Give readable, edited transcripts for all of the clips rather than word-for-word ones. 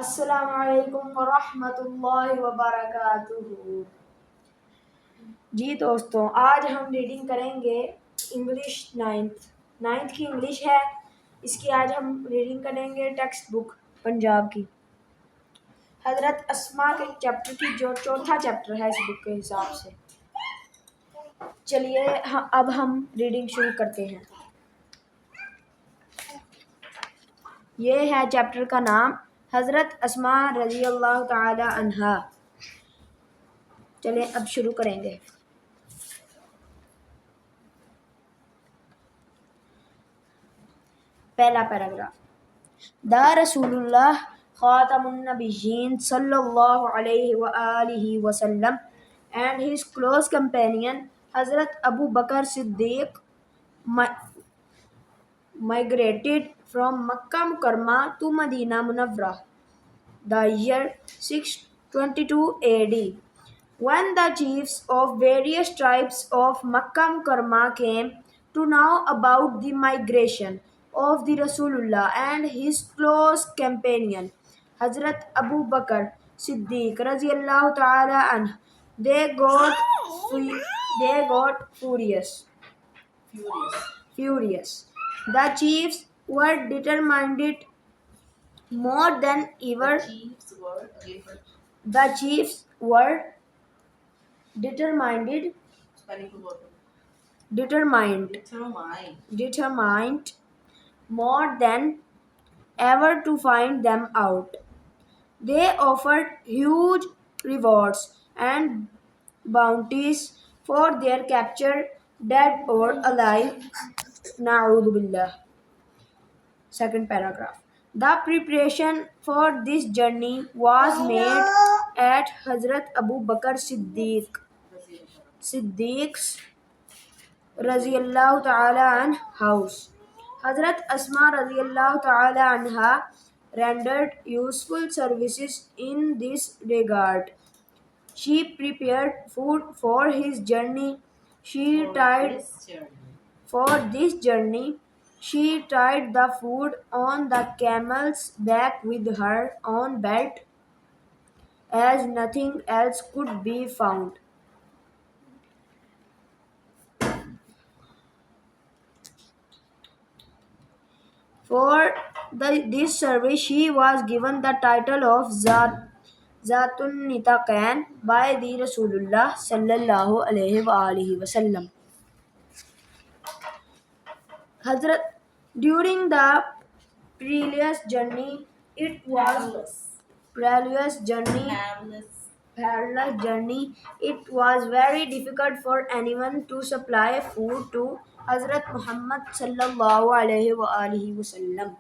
السلام علیکم ورحمۃ اللہ وبرکاتہ۔ جی دوستوں، آج ہم ریڈنگ کریں گے انگلش نائنتھ کی انگلش ہے۔ اس کی آج ہم ریڈنگ کریں گے ٹیکسٹ بک پنجاب کی، حضرت اسماء کے چیپٹر کی، جو چوتھا چیپٹر ہے اس بک کے حساب سے۔ چلیے اب ہم ریڈنگ شروع کرتے ہیں۔ یہ ہے چیپٹر کا نام حضرت اسماء رضی اللہ تعالی عنہا۔ چلیں اب شروع کریں گے۔ پہلا پیراگراف۔ دا رسول اللہ خاتم النبیین صلی اللہ علیہ وآلہ وسلم and his close companion Hazrat Abu Bakr Siddiq migrated from Makkah Mukarramah to Medina Munawwarah the year 622 AD. When the chiefs of various tribes of Makkah Mukarramah came to know about the migration of the Rasulullah and his close companion Hazrat Abu Bakr Siddiq radiyallahu ta'ala anhu, they got furious. The chiefs were determined more than ever. The chiefs were determined more than ever to find them out. They offered huge rewards and bounties for their capture, dead or alive. Na'udhu billah. Second paragraph. The preparation for this journey was made at Hazrat Abu Bakr Siddiq's Raziyallahu Ta'ala Anhu house. Hazrat Asma Raziyallahu Ta'ala Anha rendered useful services in this regard. She prepared food for his journey. For this journey, she tied the food on the camel's back with her own belt, as nothing else could be found. For this service, she was given the title of Zatun Nitaqain by the Rasulullah sallallahu alaihi wasallam. During the perilous journey, it was very difficult for anyone to supply food to Hazrat Muhammad sallallahu alaihi wasallam.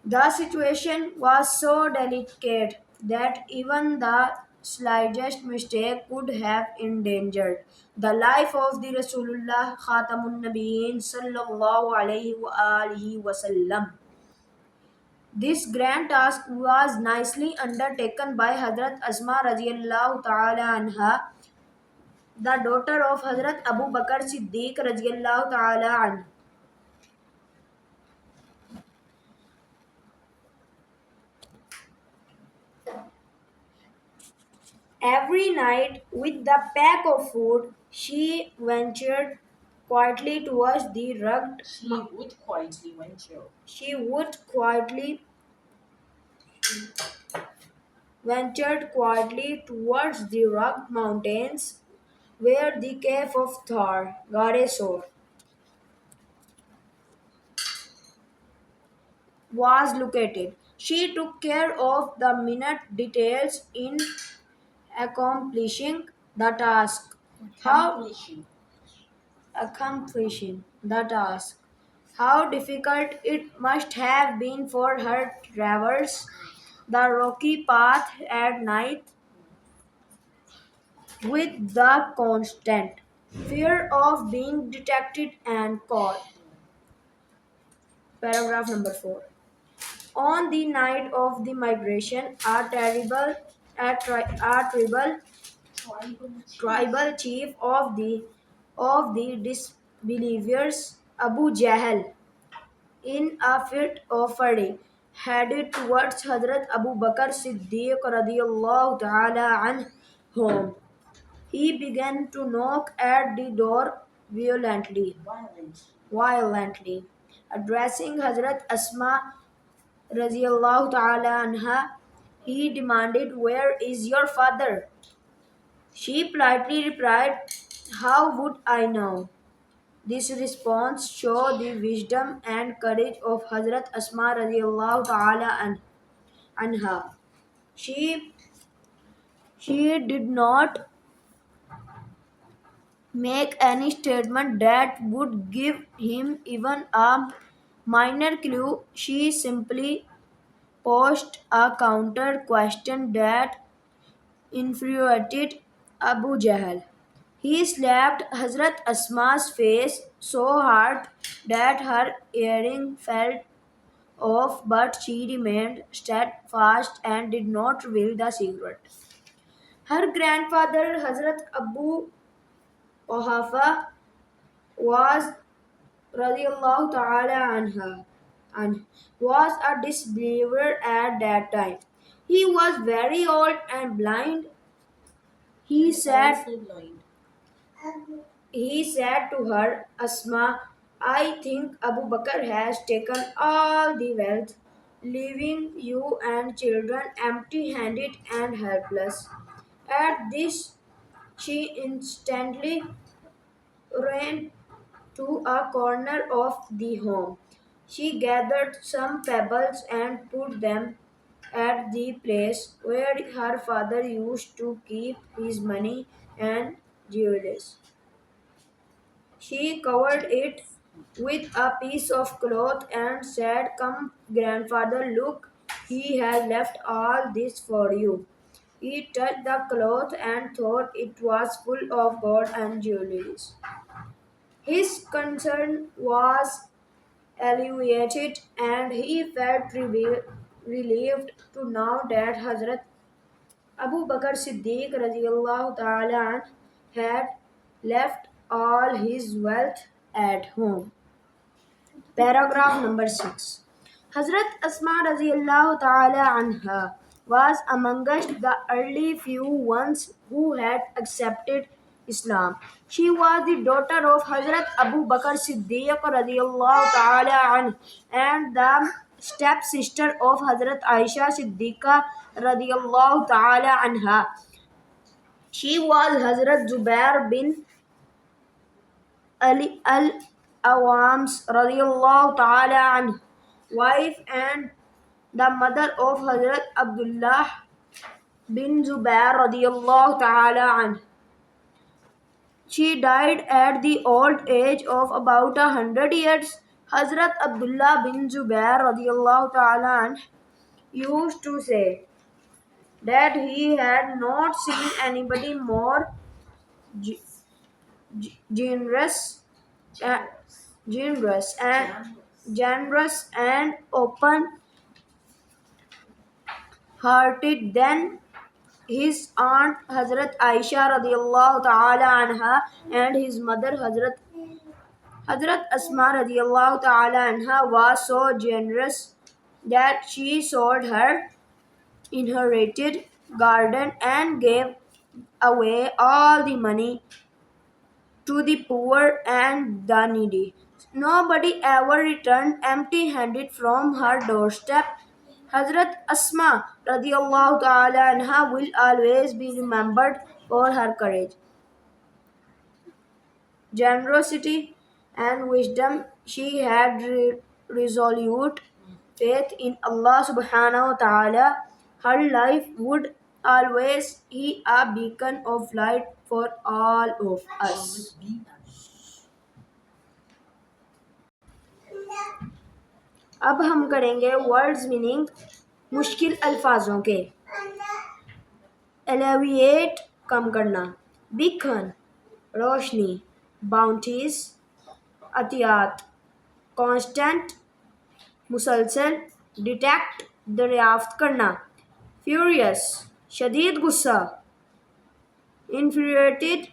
The situation was so delicate that even the slightest mistake could have endangered the life of the Rasulullah Khatamun Nabiyyin sallallahu alaihi wasallam. This grand task was nicely undertaken by Hazrat Asma radiyallahu ta'ala anha, the daughter of Hazrat Abu Bakr Siddiq radiyallahu ta'ala anhu. Every night, with the pack of food, she ventured quietly towards the rugged. Ventured quietly towards the rugged mountains, where the cave of Thar, Gare Sor, was located. She took care of the minute details in accomplishing the task. How difficult it must have been for her to traverse the rocky path at night with the constant fear of being detected and caught. Paragraph number 4. On the night of the migration, a tribal chief of the disbelievers, Abu Jahl, in a fit of fury, headed towards Hazrat Abu Bakr Siddiq radiallahu ta'ala anhu home. He began to knock at the door violently. Addressing Hazrat Asma radiallahu ta'ala anha, he demanded, "Where is your father?" She politely replied, "How would I know?" This response showed the wisdom and courage of Hazrat Asma radiallahu ta'ala anha. She, she did not make any statement that would give him even a minor clue. She simply posed a counter question that infuriated Abu Jahl. He slapped Hazrat Asma's face so hard that her earring fell off, but she remained steadfast and did not reveal the secret. Her grandfather, Hazrat Abu Quhafa, was radiallahu ta'ala anha, and was a disbeliever at that time. He was very old and blind. He said He said to her, "Asma, I think Abu Bakr has taken all the wealth, leaving you and children empty-handed and helpless." At this, she instantly ran to a corner of the home. She gathered some pebbles and put them at the place where her father used to keep his money and jewels. She covered it with a piece of cloth and said, "Come, grandfather, look, he has left all this for you." He touched the cloth and thought it was full of gold and jewelries. His concern was alleviated and he felt relieved to know that Hazrat Abu Bakr Siddiq radiallahu ta'ala anh had left all his wealth at home. Paragraph number 6. Hazrat Asma radiallahu ta'ala anha was amongst the early few ones who had accepted Islam. She was the daughter of Hazrat Abu Bakr Siddiq radiallahu ta'ala anh and the stepsister of Hazrat Aisha Siddiqa radiallahu ta'ala anha. She was Hazrat Zubair bin Ali al-Awams radiallahu ta'ala anhu, wife and the mother of Hazrat Abdullah bin Zubair radiallahu ta'ala anhu. She died at the old age of about 100 years. Hazrat Abdullah bin Zubair radiallahu ta'ala anhu used to say that he had not seen anybody more generous, uh, generous and open-hearted than his aunt Hazrat Aisha radiallahu ta'ala anha and his mother Hazrat Asma radiallahu ta'ala anha was so generous that she sold her inherited garden and gave away all the money to the poor and the needy. Nobody ever returned empty-handed from her doorstep. Hazrat Asma radiallahu ta'ala anha will always be remembered for her courage, generosity, and wisdom. She had resolute faith in Allah subhanahu wa ta'ala. Her life would always be a beacon of light for all of us. अब हम करेंगे words meaning मुश्किल अल्फाजों के। एलेविएट कम करना, beacon रोशनी, bounties अतियात, constant मुसलसल, detect दरियाफ्त करना, furious शदीद गुस्सा, इन्फ्यूरिएटेड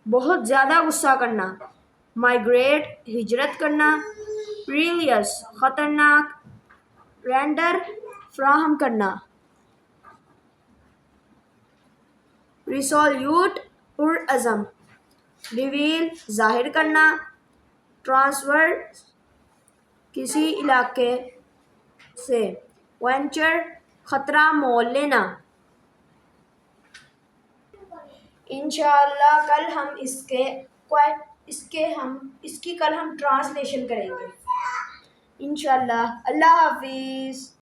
बहुत ज़्यादा गुस्सा करना, माइग्रेट हिजरत करना, पीरियस खतरनाक, رینڈر فراہم کرنا، ریسولوٹ پرعزم، ریویل ظاہر کرنا، ٹرانسفر کسی علاقے سے، وینچر خطرہ مول لینا۔ انشاءاللہ کل ہم اس کی کل ہم ٹرانسلیشن کریں گے انشاءاللہ۔ اللہ حافظ۔